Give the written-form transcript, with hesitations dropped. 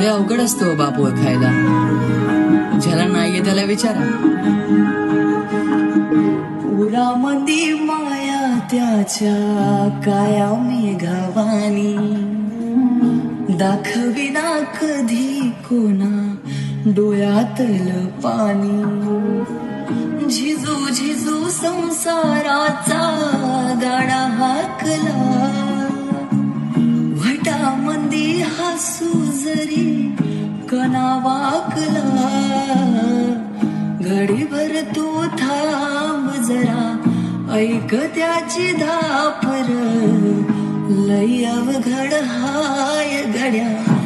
लय अवघड असतो बाप ओळखायला, ज्याला नाहीये त्याला विचारा. पुरामध्ये माया त्याच्या काया मेघावानी, दाखविना कधी कोणा डोळ्यातलं पाणी. झिजू झिजू संसाराचा गाडा हाकला, वटामंदी हसू जरी कणा वाकला. घडीभर तू थांब जरा, ऐक त्याची धापर, लय अवघड हाय गड्या.